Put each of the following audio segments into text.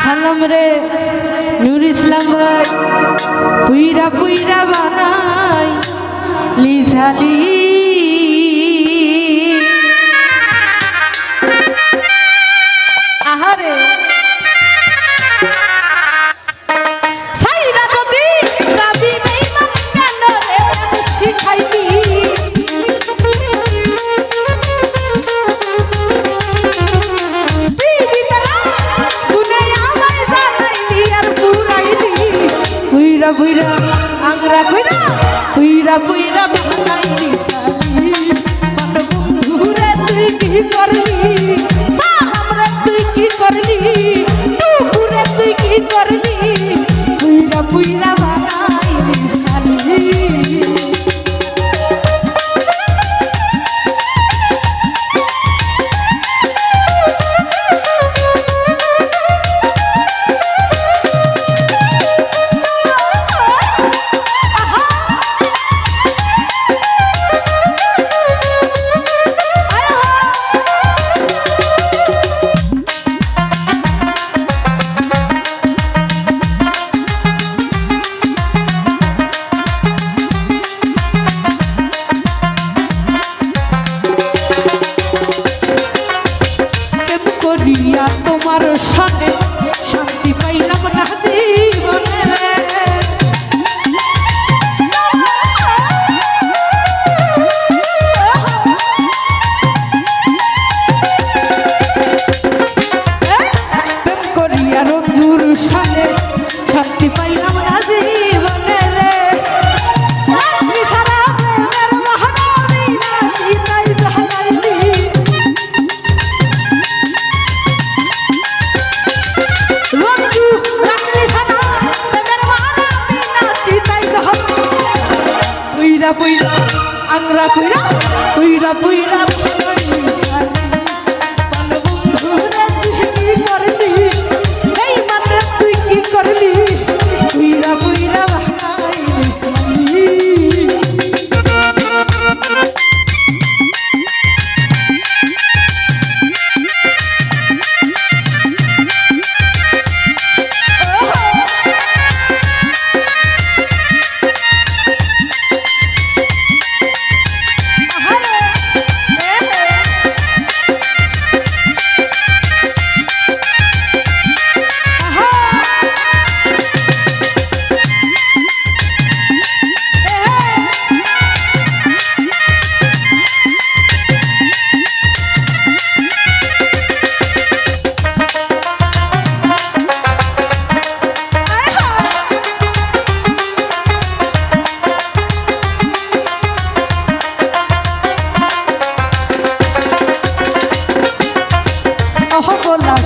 সালাম রে নূর ইসলাম ভাই পুইরা পুইরা বানাই লিঝালি আহারে সাইরা যদি রাবি বেঈমান কেন রে শিখাইবি পুইরা আংরা কইরা পুইরা পুইরা বানাইলি সালি মন বন্ধুরে তুই কি করলি সামরে তুই কি করলি তুরে তুই কি করলি পুইরা পুইরা বানাইলি সালি তোমার সনে শান্তি পাইলাম না জীবনে প্রেম করিয়া রঞ্জুর সনে শান্তি পাইলাম না জীবনে রে পুইরা আংরা কইরা পুইরা পুইরা কি করলি এই মানে তুই কি করলি পুইরা পুইরা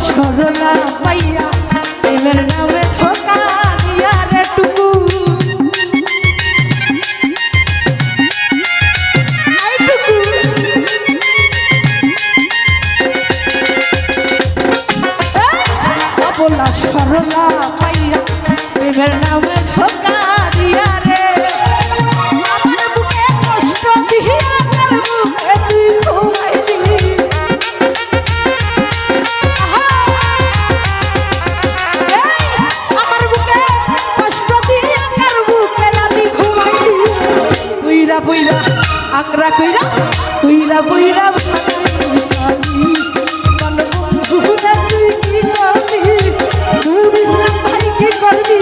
সরলা পাইয়া প্রেমের নামে ধোকা দিয়া রে টুকু আই টুকু বলা সরলা পাইয়া প্রেমের নামে ধোকা দিয়া রে আমার বুকে কষ্ট দিয়া তার বুকে তুই ঘুমাইলি পুইরা আংরা কইরা পুইরা পুইরা মন বন্ধুরে তুই কি করলি নূর ইসলাম ভাই কি করলি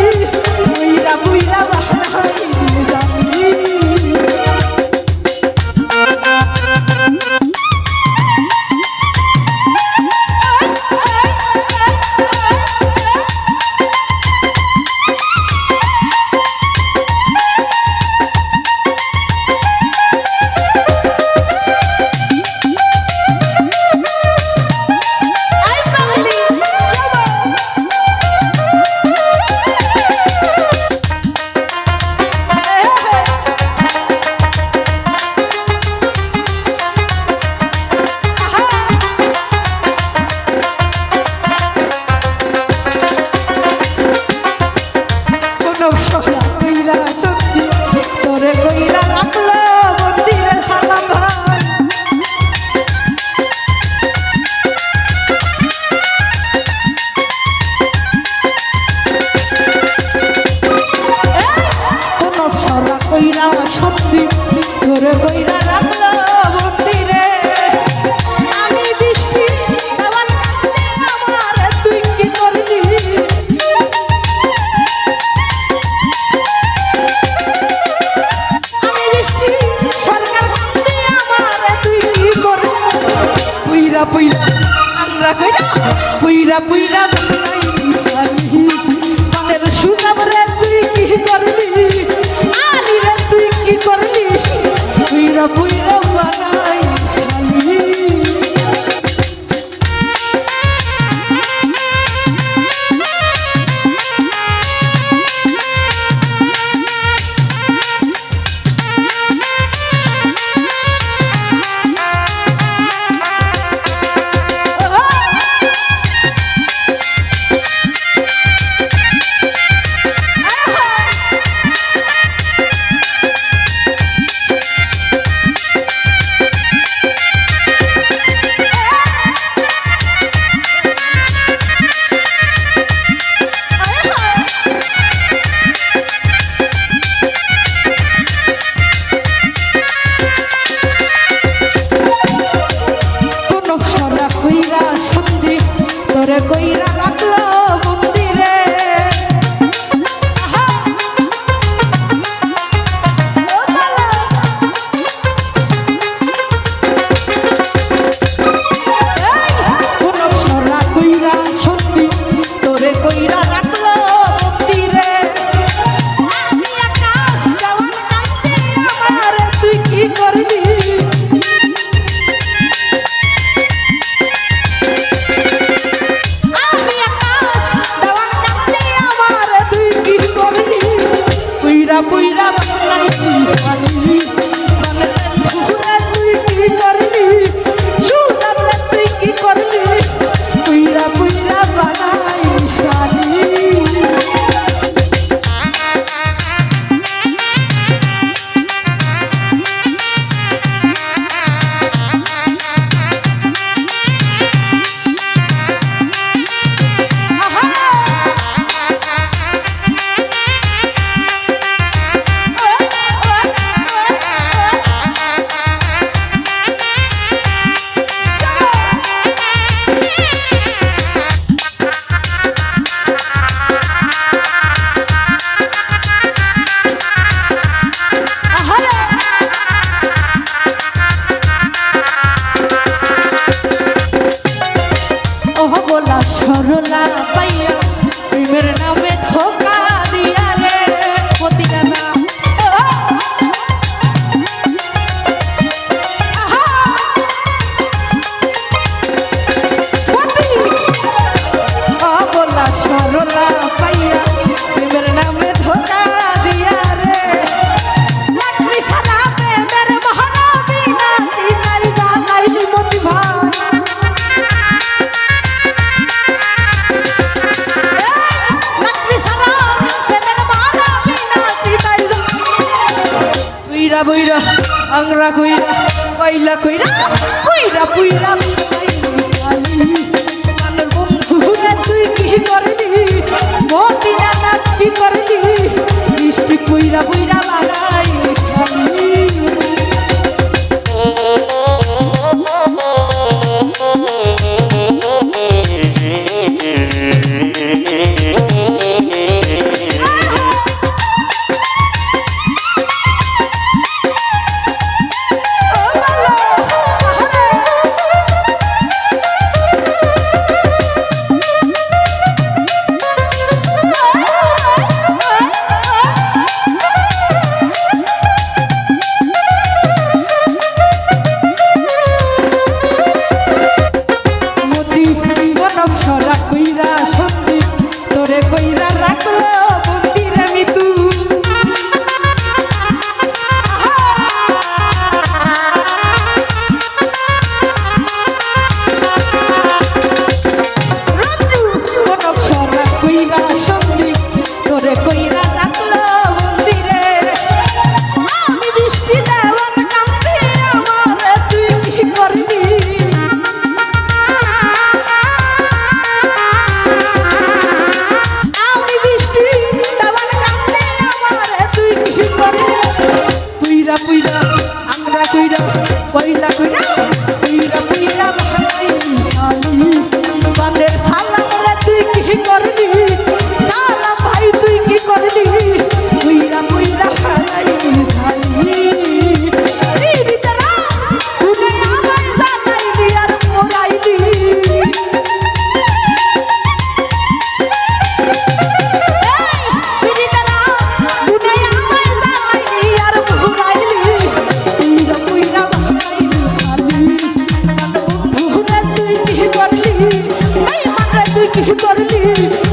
পুইরা পুইরা বানাইলি জানি পুইরা পুইরা বানাইলি মনের সুনাম রে তুই কি করলি আলি রে তুই কি করলি পুইরা পুইরা বানাইলি কইরা রাখলো মন্দিরে কোন সরা কইরা সন্ধি তোরে কইরা রাখলো মন্দিরে আমি আকাশ জওয়ান কান্দে আমার তুই কি করলি পুইরা বানাইলি সালি মনে ধুরা তুই কি করলি সুদাম তুই কি করলি পুইরা পুইরা বানাইলি সালি সরলা পাইয়া প্রেমের নামে ধোকা দিয়া রে পতি দাদা বলা সরলা পাইয়া প্রেমের নামে ধোকা দিয়া রে লাকড়ি সারা প্রেমের মহানবী নাতি নাই জানাইলি মতি ভাই বইরা আংরা কইরা কইলা কইরা কইরা পুইরা আমার বন্ধু তুই কি করলি মদিনা না কি করলি বৃষ্টি কইরা কইরা বাড়াই কি করলি